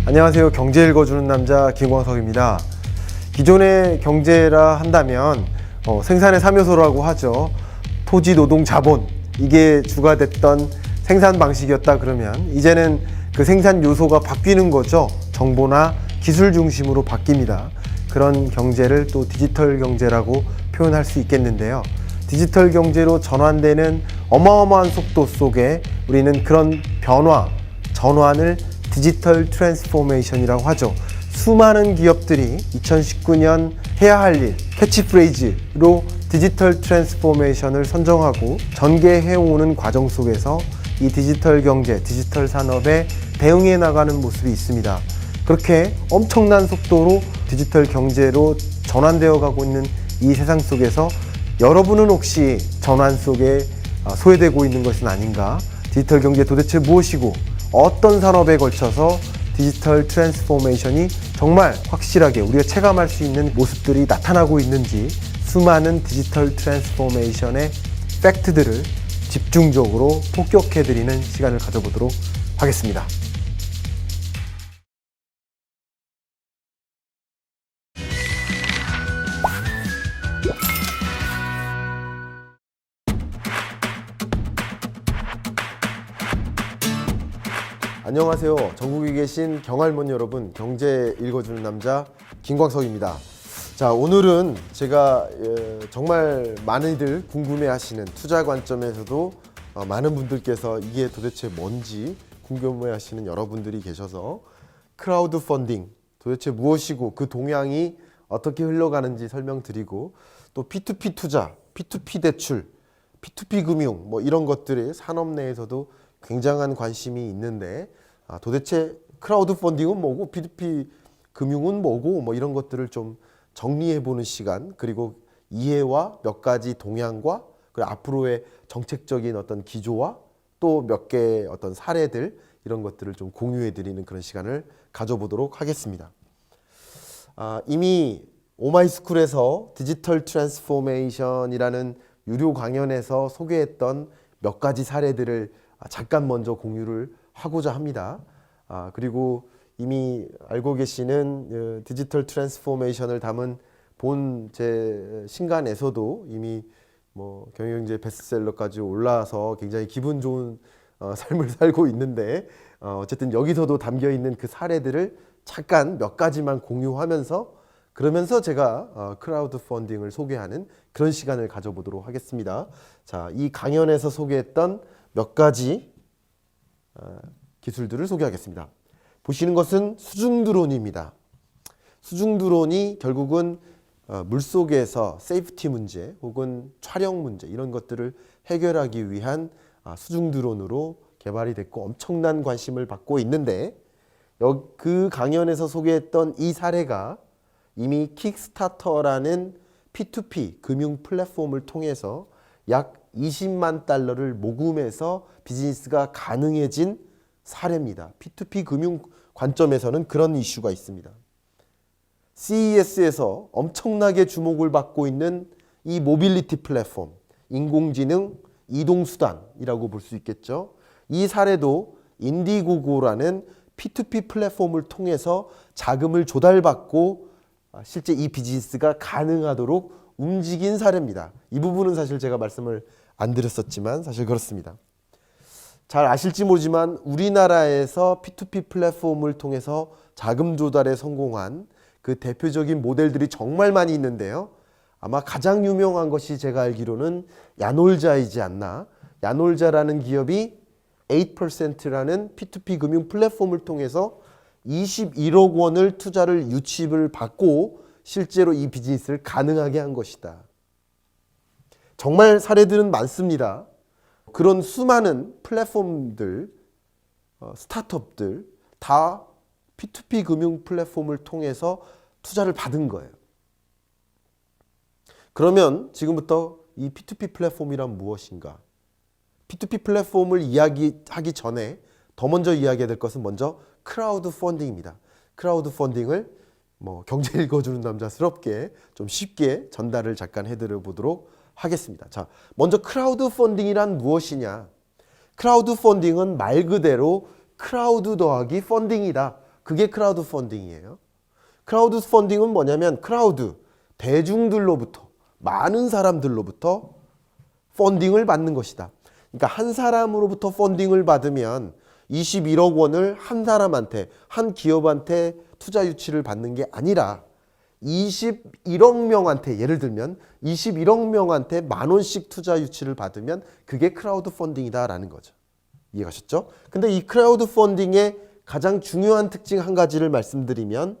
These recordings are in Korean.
안녕하세요. 경제 읽어주는 남자 김광석입니다. 기존의 경제라 한다면 생산의 3요소라고 하죠. 토지, 노동, 자본, 이게 주가 됐던 생산 방식이었다 그러면 이제는 그 생산 요소가 바뀌는 거죠. 정보나 기술 중심으로 바뀝니다. 그런 경제를 또 디지털 경제라고 표현할 수 있겠는데요. 디지털 경제로 전환되는 어마어마한 속도 속에 우리는 그런 변화, 전환을 디지털 트랜스포메이션이라고 하죠. 수많은 기업들이 2019년 해야 할 일, 캐치프레이즈로 디지털 트랜스포메이션을 선정하고 전개해오는 과정 속에서 이 디지털 경제, 디지털 산업에 대응해 나가는 모습이 있습니다. 그렇게 엄청난 속도로 디지털 경제로 전환되어 가고 있는 이 세상 속에서 여러분은 혹시 전환 속에 소외되고 있는 것은 아닌가? 디지털 경제 도대체 무엇이고 어떤 산업에 걸쳐서 디지털 트랜스포메이션이 정말 확실하게 우리가 체감할 수 있는 모습들이 나타나고 있는지 수많은 디지털 트랜스포메이션의 팩트들을 집중적으로 폭격해드리는 시간을 가져보도록 하겠습니다. 안녕하세요. 전국에 계신 경할머니 여러분, 경제 읽어주는 남자 김광석입니다. 자, 오늘은 제가 정말 많이들 궁금해하시는 투자 관점에서도 많은 분들께서 이게 도대체 뭔지 궁금해하시는 여러분들이 계셔서 크라우드 펀딩 도대체 무엇이고 그 동향이 어떻게 흘러가는지 설명드리고 또 P2P 투자, P2P 대출, P2P 금융 뭐 이런 것들이 산업 내에서도 굉장한 관심이 있는데 도대체 크라우드 펀딩은 뭐고 P2P 금융은 뭐고 뭐 이런 것들을 좀 정리해보는 시간, 그리고 이해와 몇 가지 동향과 그리고 앞으로의 정책적인 어떤 기조와 또 몇 개의 어떤 사례들 이런 것들을 좀 공유해드리는 그런 시간을 가져보도록 하겠습니다. 이미 오마이스쿨에서 디지털 트랜스포메이션이라는 유료 강연에서 소개했던 몇 가지 사례들을 잠깐 먼저 공유를 하고자 합니다. 그리고 이미 알고 계시는 디지털 트랜스포메이션을 담은 본 제 신간에서도 이미 뭐 경영경제 베스트셀러까지 올라와서 굉장히 기분 좋은 삶을 살고 있는데 어쨌든 여기서도 담겨 있는 그 사례들을 잠깐 몇 가지만 공유하면서 그러면서 제가 크라우드 펀딩을 소개하는 그런 시간을 가져보도록 하겠습니다. 자, 이 강연에서 소개했던 몇 가지 기술들을 소개하겠습니다. 보시는 것은 수중 드론입니다. 수중 드론이 결국은 물속에서 세이프티 문제 혹은 촬영 문제 이런 것들을 해결하기 위한 수중 드론으로 개발이 됐고 엄청난 관심을 받고 있는데 그 강연에서 소개했던 이 사례가 이미 킥스타터라는 P2P 금융 플랫폼을 통해서 약 20만 달러를 모금해서 비즈니스가 가능해진 사례입니다. P2P 금융 관점에서는 그런 이슈가 있습니다. CES에서 엄청나게 주목을 받고 있는 이 모빌리티 플랫폼, 인공지능 이동수단이라고 볼 수 있겠죠. 이 사례도 인디고고라는 P2P 플랫폼을 통해서 자금을 조달받고 실제 이 비즈니스가 가능하도록 움직인 사례입니다. 이 부분은 사실 제가 말씀을 안 드렸었지만 사실 그렇습니다. 잘 아실지 모르지만 우리나라에서 P2P 플랫폼을 통해서 자금 조달에 성공한 그 대표적인 모델들이 정말 많이 있는데요. 아마 가장 유명한 것이 제가 알기로는 야놀자이지 않나. 야놀자라는 기업이 8%라는 P2P 금융 플랫폼을 통해서 21억 원을 투자를 유치를 받고 실제로 이 비즈니스를 가능하게 한 것이다. 정말 사례들은 많습니다. 그런 수많은 플랫폼들, 스타트업들 다 P2P 금융 플랫폼을 통해서 투자를 받은 거예요. 그러면 지금부터 이 P2P 플랫폼이란 무엇인가? P2P 플랫폼을 이야기하기 전에 더 먼저 이야기해야 될 것은 먼저 크라우드 펀딩입니다. 크라우드 펀딩을 경제 읽어주는 남자스럽게 좀 쉽게 전달을 잠깐 해드려 보도록 하겠습니다. 자, 먼저 크라우드 펀딩이란 무엇이냐? 크라우드 펀딩은 말 그대로 크라우드 더하기 펀딩이다. 그게 크라우드 펀딩이에요. 크라우드 펀딩은 뭐냐면 크라우드, 대중들로부터, 많은 사람들로부터 펀딩을 받는 것이다. 그러니까 한 사람으로부터 펀딩을 받으면 21억 원을 한 사람한테, 한 기업한테 투자 유치를 받는 게 아니라 21억 명한테, 예를 들면 21억 명한테 10,000원씩 투자 유치를 받으면 그게 크라우드 펀딩이다라는 거죠. 이해가셨죠? 근데 이 크라우드 펀딩의 가장 중요한 특징 한 가지를 말씀드리면,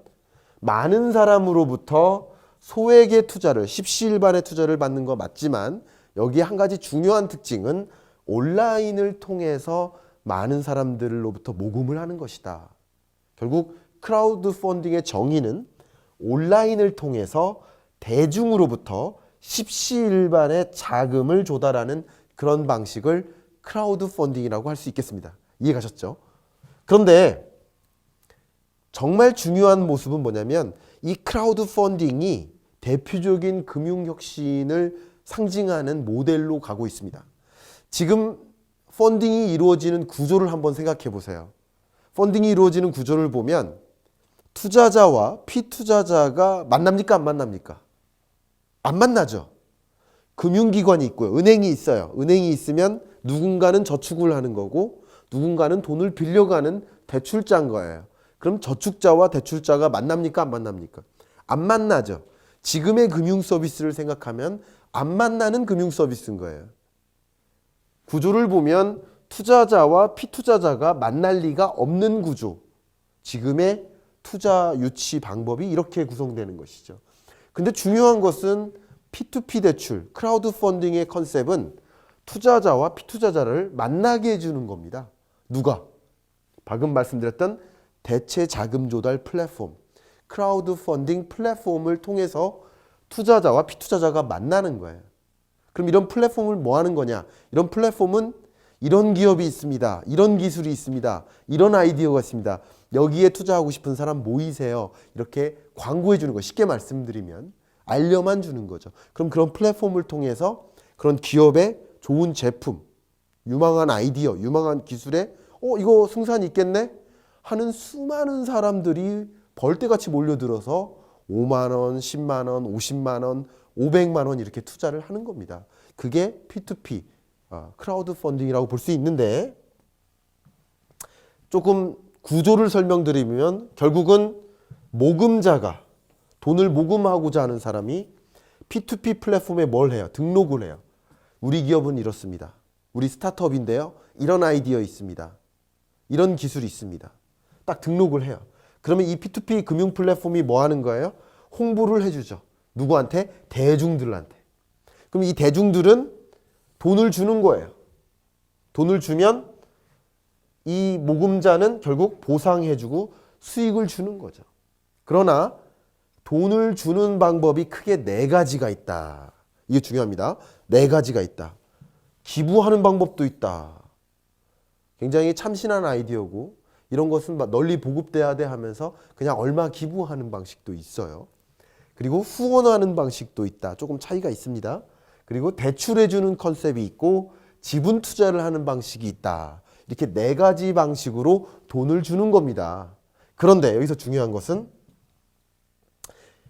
많은 사람으로부터 소액의 투자를, 십시일반의 투자를 받는 거 맞지만 여기에 한 가지 중요한 특징은 온라인을 통해서 많은 사람들로부터 모금을 하는 것이다. 결국 크라우드 펀딩의 정의는 온라인을 통해서 대중으로부터 십시일반의 자금을 조달하는 그런 방식을 크라우드 펀딩이라고 할 수 있겠습니다. 이해가셨죠? 그런데 정말 중요한 모습은 뭐냐면 이 크라우드 펀딩이 대표적인 금융혁신을 상징하는 모델로 가고 있습니다. 지금 펀딩이 이루어지는 구조를 한번 생각해 보세요. 펀딩이 이루어지는 구조를 보면 투자자와 피투자자가 만납니까? 안 만납니까? 안 만나죠. 금융기관이 있고요. 은행이 있어요. 은행이 있으면 누군가는 저축을 하는 거고 누군가는 돈을 빌려가는 대출자인 거예요. 그럼 저축자와 대출자가 만납니까? 안 만납니까? 안 만나죠. 지금의 금융 서비스를 생각하면 안 만나는 금융 서비스인 거예요. 구조를 보면 투자자와 피투자자가 만날 리가 없는 구조. 지금의 투자 유치 방법이 이렇게 구성되는 것이죠. 근데 중요한 것은 P2P 대출, 크라우드 펀딩의 컨셉은 투자자와 피투자자를 만나게 해주는 겁니다. 누가? 방금 말씀드렸던 대체 자금 조달 플랫폼, 크라우드 펀딩 플랫폼을 통해서 투자자와 피투자자가 만나는 거예요. 그럼 이런 플랫폼을 뭐 하는 거냐? 이런 플랫폼은 이런 기업이 있습니다. 이런 기술이 있습니다. 이런 아이디어가 있습니다. 여기에 투자하고 싶은 사람 모이세요. 이렇게 광고해 주는 거. 쉽게 말씀드리면 알려만 주는 거죠. 그럼 그런 플랫폼을 통해서 그런 기업의 좋은 제품, 유망한 아이디어, 유망한 기술에 이거 승산이 있겠네? 하는 수많은 사람들이 벌떼같이 몰려들어서 5만 원, 10만 원, 50만 원, 500만 원 이렇게 투자를 하는 겁니다. 그게 P2P, 크라우드 펀딩이라고 볼 수 있는데, 조금 구조를 설명드리면 결국은 모금자가, 돈을 모금하고자 하는 사람이 P2P 플랫폼에 뭘 해요? 등록을 해요. 우리 기업은 이렇습니다. 우리 스타트업인데요. 이런 아이디어 있습니다. 이런 기술이 있습니다. 딱 등록을 해요. 그러면 이 P2P 금융 플랫폼이 뭐 하는 거예요? 홍보를 해주죠. 누구한테? 대중들한테. 그럼 이 대중들은 돈을 주는 거예요. 돈을 주면 이 모금자는 결국 보상해주고 수익을 주는 거죠. 그러나 돈을 주는 방법이 크게 4가지가 있다. 이게 중요합니다. 4가지가 있다. 기부하는 방법도 있다. 굉장히 참신한 아이디어고 이런 것은 널리 보급돼야 돼 하면서 그냥 얼마 기부하는 방식도 있어요. 그리고 후원하는 방식도 있다. 조금 차이가 있습니다. 그리고 대출해주는 컨셉이 있고 지분 투자를 하는 방식이 있다. 이렇게 4가지 방식으로 돈을 주는 겁니다. 그런데 여기서 중요한 것은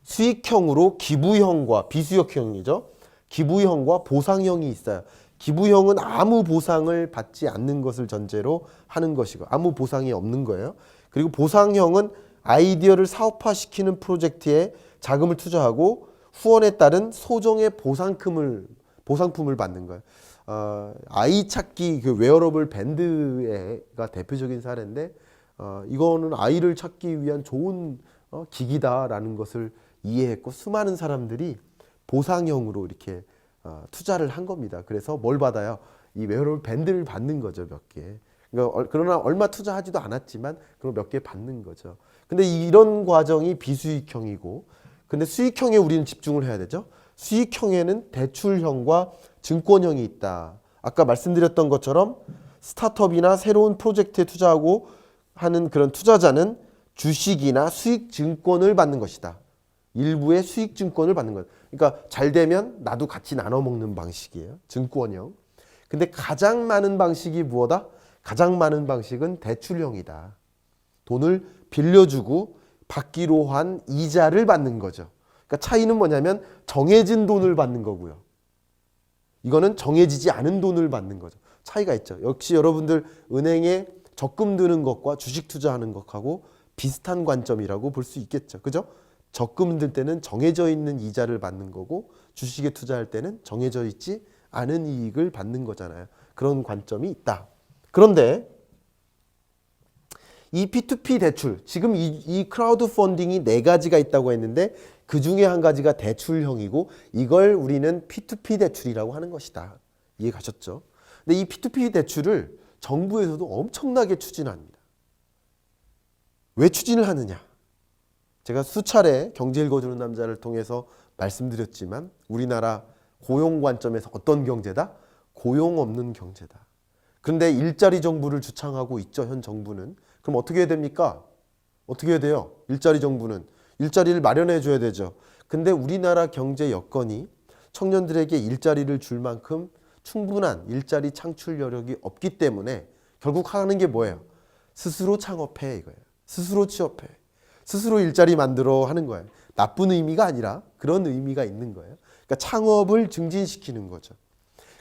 수익형으로 기부형과 비수익형이죠. 기부형과 보상형이 있어요. 기부형은 아무 보상을 받지 않는 것을 전제로 하는 것이고 아무 보상이 없는 거예요. 그리고 보상형은 아이디어를 사업화시키는 프로젝트에 자금을 투자하고 후원에 따른 소정의 보상품을 받는 거예요. 아이 찾기 그 웨어러블 밴드가 대표적인 사례인데 이거는 아이를 찾기 위한 좋은 기기다라는 것을 이해했고 수많은 사람들이 보상형으로 이렇게 투자를 한 겁니다. 그래서 뭘 받아요? 이 웨어러블 밴드를 받는 거죠, 몇 개. 그러나 얼마 투자하지도 않았지만 그럼 몇 개 받는 거죠. 근데 이런 과정이 비수익형이고, 근데 수익형에 우리는 집중을 해야 되죠. 수익형에는 대출형과 증권형이 있다. 아까 말씀드렸던 것처럼 스타트업이나 새로운 프로젝트에 투자하고 하는 그런 투자자는 주식이나 수익증권을 받는 것이다. 일부의 수익증권을 받는 것. 그러니까 잘 되면 나도 같이 나눠 먹는 방식이에요. 증권형. 근데 가장 많은 방식이 무엇이다? 가장 많은 방식은 대출형이다. 돈을 빌려주고 받기로 한 이자를 받는 거죠. 그러니까 차이는 뭐냐면 정해진 돈을 받는 거고요. 이거는 정해지지 않은 돈을 받는 거죠. 차이가 있죠. 역시 여러분들 은행에 적금 드는 것과 주식 투자하는 것하고 비슷한 관점이라고 볼 수 있겠죠. 그죠? 적금 들 때는 정해져 있는 이자를 받는 거고 주식에 투자할 때는 정해져 있지 않은 이익을 받는 거잖아요. 그런 관점이 있다. 그런데 이 P2P 대출, 지금 이 크라우드 펀딩이 4가지가 있다고 했는데 그 중에 한 가지가 대출형이고 이걸 우리는 P2P 대출이라고 하는 것이다. 이해 가셨죠? 근데 이 P2P 대출을 정부에서도 엄청나게 추진합니다. 왜 추진을 하느냐? 제가 수차례 경제 읽어주는 남자를 통해서 말씀드렸지만 우리나라 고용 관점에서 어떤 경제다? 고용 없는 경제다. 그런데 일자리 정부를 주창하고 있죠. 현 정부는. 그럼 어떻게 해야 됩니까? 어떻게 해야 돼요? 일자리 정부는. 일자리를 마련해 줘야 되죠. 근데 우리나라 경제 여건이 청년들에게 일자리를 줄 만큼 충분한 일자리 창출 여력이 없기 때문에 결국 하는 게 뭐예요? 스스로 창업해 이거예요. 스스로 취업해. 스스로 일자리 만들어 하는 거예요. 나쁜 의미가 아니라 그런 의미가 있는 거예요. 그러니까 창업을 증진시키는 거죠.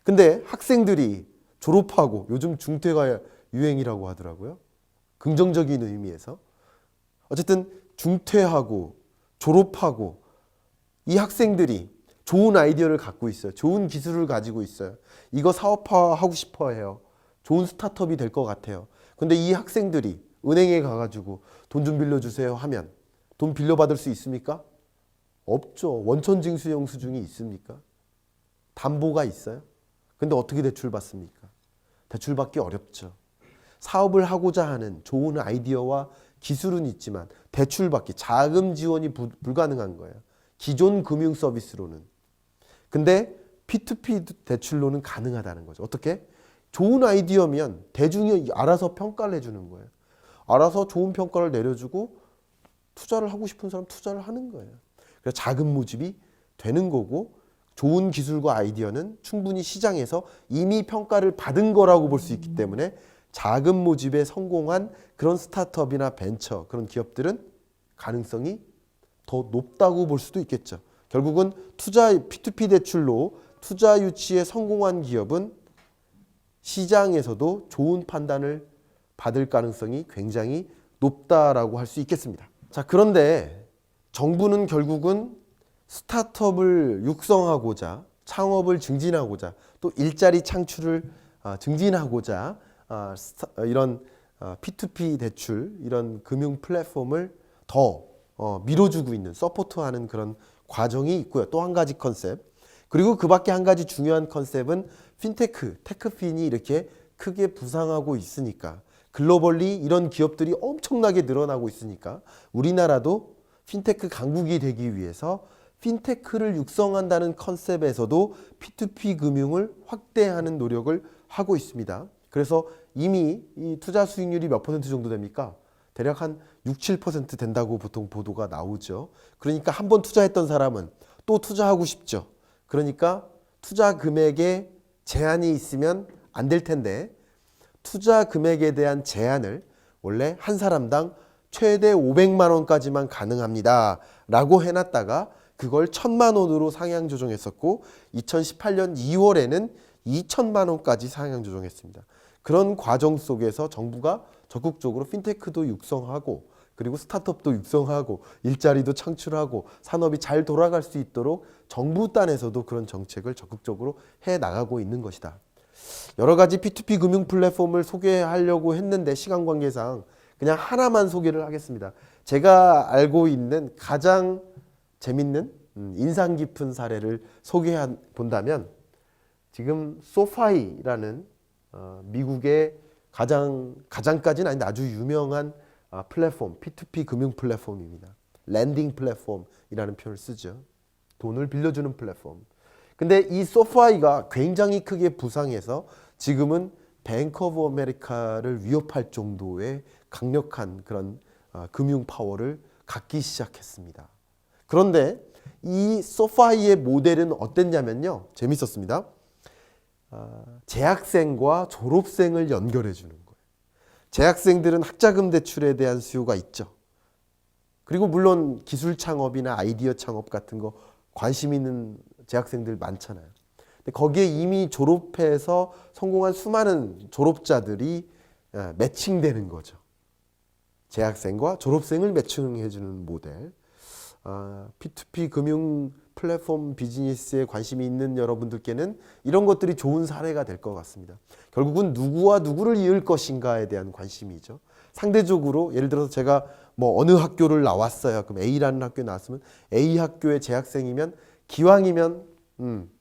근데 학생들이 졸업하고 요즘 중퇴가 유행이라고 하더라고요. 긍정적인 의미에서. 어쨌든 중퇴하고 졸업하고 이 학생들이 좋은 아이디어를 갖고 있어요. 좋은 기술을 가지고 있어요. 이거 사업화하고 싶어 해요. 좋은 스타트업이 될 것 같아요. 근데 이 학생들이 은행에 가가지고 돈 좀 빌려주세요 하면 돈 빌려받을 수 있습니까? 없죠. 원천징수 영수증이 있습니까? 담보가 있어요? 근데 어떻게 대출 받습니까? 대출 받기 어렵죠. 사업을 하고자 하는 좋은 아이디어와 기술은 있지만 대출 받기, 자금 지원이 불가능한 거예요. 기존 금융 서비스로는. 근데 P2P 대출로는 가능하다는 거죠. 어떻게? 좋은 아이디어면 대중이 알아서 평가를 해주는 거예요. 알아서 좋은 평가를 내려주고 투자를 하고 싶은 사람 투자를 하는 거예요. 그래서 자금 모집이 되는 거고 좋은 기술과 아이디어는 충분히 시장에서 이미 평가를 받은 거라고 볼 수 있기 때문에 자금 모집에 성공한 그런 스타트업이나 벤처 그런 기업들은 가능성이 더 높다고 볼 수도 있겠죠. 결국은 P2P 대출로 투자 유치에 성공한 기업은 시장에서도 좋은 판단을 받을 가능성이 굉장히 높다라고 할 수 있겠습니다. 자, 그런데 정부는 결국은 스타트업을 육성하고자 창업을 증진하고자 또 일자리 창출을 증진하고자 이런 P2P 대출 이런 금융 플랫폼을 더 밀어주고 있는 서포트하는 그런 과정이 있고요. 또 한 가지 컨셉 그리고 그 밖에 한 가지 중요한 컨셉은 핀테크, 테크핀이 이렇게 크게 부상하고 있으니까 글로벌리 이런 기업들이 엄청나게 늘어나고 있으니까 우리나라도 핀테크 강국이 되기 위해서 핀테크를 육성한다는 컨셉에서도 P2P 금융을 확대하는 노력을 하고 있습니다. 그래서 이미 이 투자 수익률이 몇 퍼센트 정도 됩니까? 대략 한 6, 7% 된다고 보통 보도가 나오죠. 그러니까 한번 투자했던 사람은 또 투자하고 싶죠. 그러니까 투자 금액에 제한이 있으면 안 될 텐데 투자 금액에 대한 제한을 원래 한 사람당 최대 500만 원까지만 가능합니다 라고 해놨다가 그걸 1000만 원으로 상향 조정했었고 2018년 2월에는 2000만 원까지 상향 조정했습니다. 그런 과정 속에서 정부가 적극적으로 핀테크도 육성하고 그리고 스타트업도 육성하고 일자리도 창출하고 산업이 잘 돌아갈 수 있도록 정부 단에서도 그런 정책을 적극적으로 해 나가고 있는 것이다. 여러 가지 P2P 금융 플랫폼을 소개하려고 했는데 시간 관계상 그냥 하나만 소개를 하겠습니다. 제가 알고 있는 가장 재밌는 인상 깊은 사례를 소개해 본다면 지금 소파이라는 미국의 가장까지는 아닌데 아주 유명한 플랫폼, P2P 금융 플랫폼입니다. 랜딩 플랫폼이라는 표현을 쓰죠. 돈을 빌려주는 플랫폼. 근데 이 소파이가 굉장히 크게 부상해서 지금은 뱅크 오브 아메리카를 위협할 정도의 강력한 그런 금융 파워를 갖기 시작했습니다. 그런데 이 소파이의 모델은 어땠냐면요. 재밌었습니다. 재학생과 졸업생을 연결해 주는 거예요. 재학생들은 학자금 대출에 대한 수요가 있죠. 그리고 물론 기술 창업이나 아이디어 창업 같은 거 관심 있는 재학생들 많잖아요. 근데 거기에 이미 졸업해서 성공한 수많은 졸업자들이 매칭되는 거죠. 재학생과 졸업생을 매칭해주는 모델. P2P 금융 플랫폼 비즈니스에 관심이 있는 여러분들께는 이런 것들이 좋은 사례가 될 것 같습니다. 결국은 누구와 누구를 이을 것인가에 대한 관심이죠. 상대적으로 예를 들어서 제가 뭐 어느 학교를 나왔어요. 그럼 A라는 학교에 나왔으면 A 학교의 재학생이면 기왕이면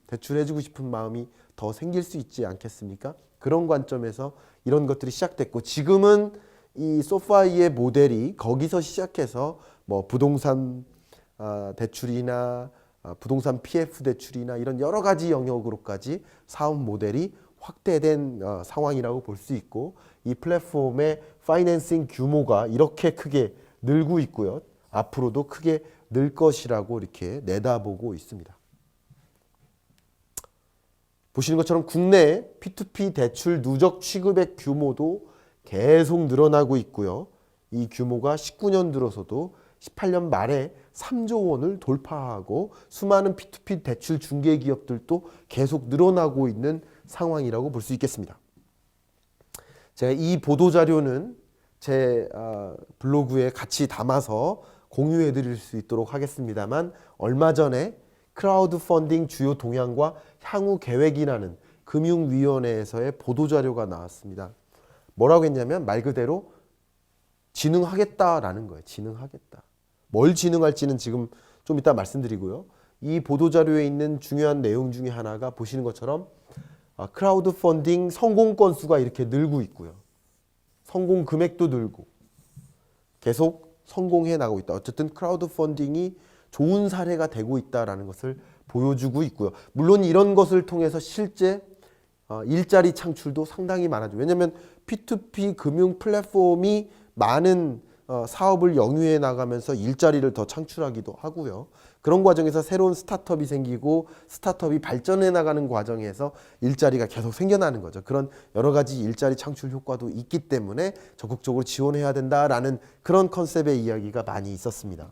대출해주고 싶은 마음이 더 생길 수 있지 않겠습니까? 그런 관점에서 이런 것들이 시작됐고, 지금은 이 소파이의 모델이 거기서 시작해서 뭐 부동산 대출이나 부동산 PF 대출이나 이런 여러 가지 영역으로까지 사업 모델이 확대된 상황이라고 볼 수 있고, 이 플랫폼의 파이낸싱 규모가 이렇게 크게 늘고 있고요. 앞으로도 크게 늘 것이라고 이렇게 내다보고 있습니다. 보시는 것처럼 국내 P2P 대출 누적 취급액 규모도 계속 늘어나고 있고요. 이 규모가 19년 들어서도 18년 말에 3조 원을 돌파하고 수많은 P2P 대출 중개 기업들도 계속 늘어나고 있는 상황이라고 볼 수 있겠습니다. 제가 이 보도 자료는 제 블로그에 같이 담아서 공유해 드릴 수 있도록 하겠습니다만, 얼마 전에 크라우드 펀딩 주요 동향과 향후 계획이라는 금융위원회에서의 보도 자료가 나왔습니다. 뭐라고 했냐면 말 그대로 진흥하겠다라는 거예요. 진흥하겠다. 뭘 진흥할지는 지금 좀 이따 말씀드리고요. 이 보도자료에 있는 중요한 내용 중에 하나가 보시는 것처럼 크라우드 펀딩 성공 건수가 이렇게 늘고 있고요. 성공 금액도 늘고 계속 성공해 나가고 있다. 어쨌든 크라우드 펀딩이 좋은 사례가 되고 있다는 것을 보여주고 있고요. 물론 이런 것을 통해서 실제 일자리 창출도 상당히 많아져요. 왜냐하면 P2P 금융 플랫폼이 많은 사업을 영위해 나가면서 일자리를 더 창출하기도 하고요. 그런 과정에서 새로운 스타트업이 생기고 스타트업이 발전해 나가는 과정에서 일자리가 계속 생겨나는 거죠. 그런 여러 가지 일자리 창출 효과도 있기 때문에 적극적으로 지원해야 된다라는 그런 컨셉의 이야기가 많이 있었습니다.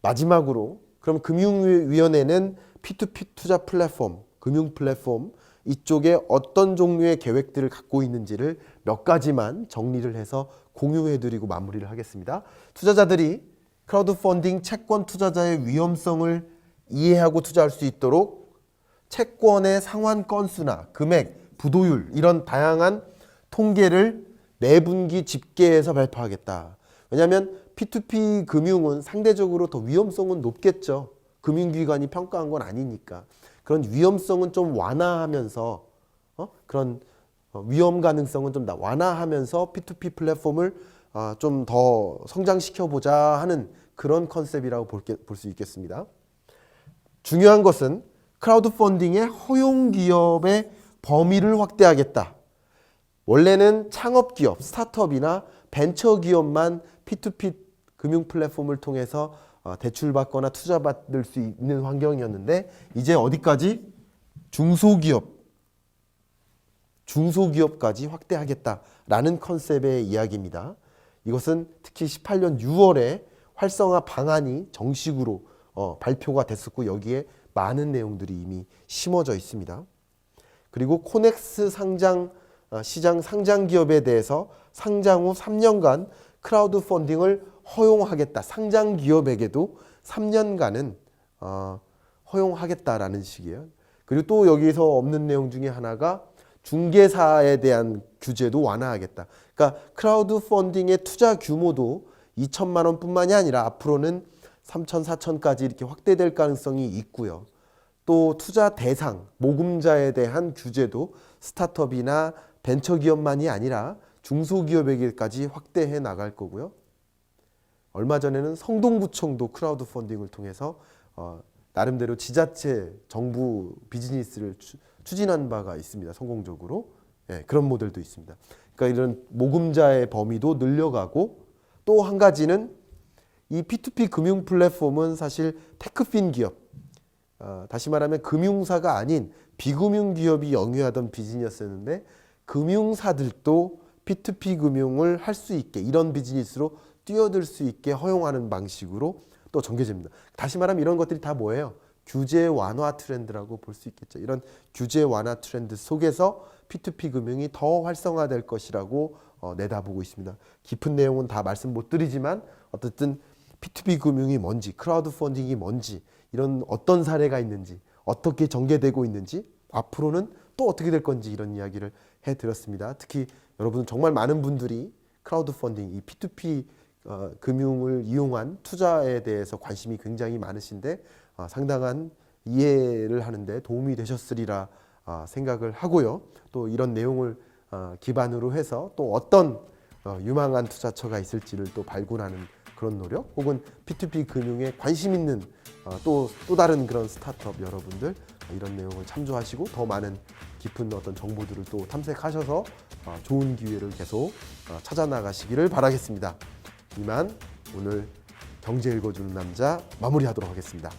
마지막으로 그럼 금융위원회는 P2P 투자 플랫폼, 금융 플랫폼 이쪽에 어떤 종류의 계획들을 갖고 있는지를 몇 가지만 정리를 해서 공유해드리고 마무리를 하겠습니다. 투자자들이 크라우드 펀딩 채권 투자자의 위험성을 이해하고 투자할 수 있도록 채권의 상환 건수나 금액, 부도율 이런 다양한 통계를 매분기 집계해서 발표하겠다. 왜냐하면 P2P 금융은 상대적으로 더 위험성은 높겠죠. 금융기관이 평가한 건 아니니까. 그런 위험성은 좀 완화하면서 그런 위험 가능성은 좀 완화하면서 P2P 플랫폼을 좀 더 성장시켜보자 하는 그런 컨셉이라고 볼 수 있겠습니다. 중요한 것은 크라우드 펀딩의 허용 기업의 범위를 확대하겠다. 원래는 창업기업, 스타트업이나 벤처기업만 P2P 금융 플랫폼을 통해서 대출받거나 투자받을 수 있는 환경이었는데 이제 어디까지? 중소기업까지 확대하겠다라는 컨셉의 이야기입니다. 이것은 특히 18년 6월에 활성화 방안이 정식으로 발표가 됐었고 여기에 많은 내용들이 이미 심어져 있습니다. 그리고 코넥스 시장 상장 기업에 대해서 상장 후 3년간 크라우드 펀딩을 허용하겠다. 상장 기업에게도 3년간은 허용하겠다라는 식이에요. 그리고 또 여기서 없는 내용 중에 하나가 중개사에 대한 규제도 완화하겠다. 그러니까 크라우드 펀딩의 투자 규모도 2천만 원뿐만이 아니라 앞으로는 3천, 4천까지 이렇게 확대될 가능성이 있고요. 또 투자 대상, 모금자에 대한 규제도 스타트업이나 벤처기업만이 아니라 중소기업에게까지 확대해 나갈 거고요. 얼마 전에는 성동구청도 크라우드 펀딩을 통해서 나름대로 지자체, 정부 비즈니스를 추진한 바가 있습니다. 성공적으로. 네, 그런 모델도 있습니다. 그러니까 이런 모금자의 범위도 늘려가고 또 한 가지는 이 P2P 금융 플랫폼은 사실 테크핀 기업, 다시 말하면 금융사가 아닌 비금융 기업이 영위하던 비즈니스였는데 금융사들도 P2P 금융을 할 수 있게 이런 비즈니스로 뛰어들 수 있게 허용하는 방식으로 또 전개됩니다. 다시 말하면 이런 것들이 다 뭐예요? 규제 완화 트렌드라고 볼 수 있겠죠. 이런 규제 완화 트렌드 속에서 P2P 금융이 더 활성화될 것이라고 내다보고 있습니다. 깊은 내용은 다 말씀 못 드리지만 어쨌든 P2P 금융이 뭔지, 크라우드 펀딩이 뭔지, 이런 어떤 사례가 있는지, 어떻게 전개되고 있는지, 앞으로는 또 어떻게 될 건지 이런 이야기를 해드렸습니다. 특히 여러분 정말 많은 분들이 크라우드 펀딩, 이 P2P 금융을 이용한 투자에 대해서 관심이 굉장히 많으신데 상당한 이해를 하는데 도움이 되셨으리라 생각을 하고요. 또 이런 내용을 기반으로 해서 또 어떤 유망한 투자처가 있을지를 또 발굴하는 그런 노력, 혹은 P2P 금융에 관심 있는 또 다른 그런 스타트업 여러분들 이런 내용을 참조하시고 더 많은 깊은 어떤 정보들을 또 탐색하셔서 좋은 기회를 계속 찾아 나가시기를 바라겠습니다. 이만 오늘 경제 읽어주는 남자 마무리하도록 하겠습니다.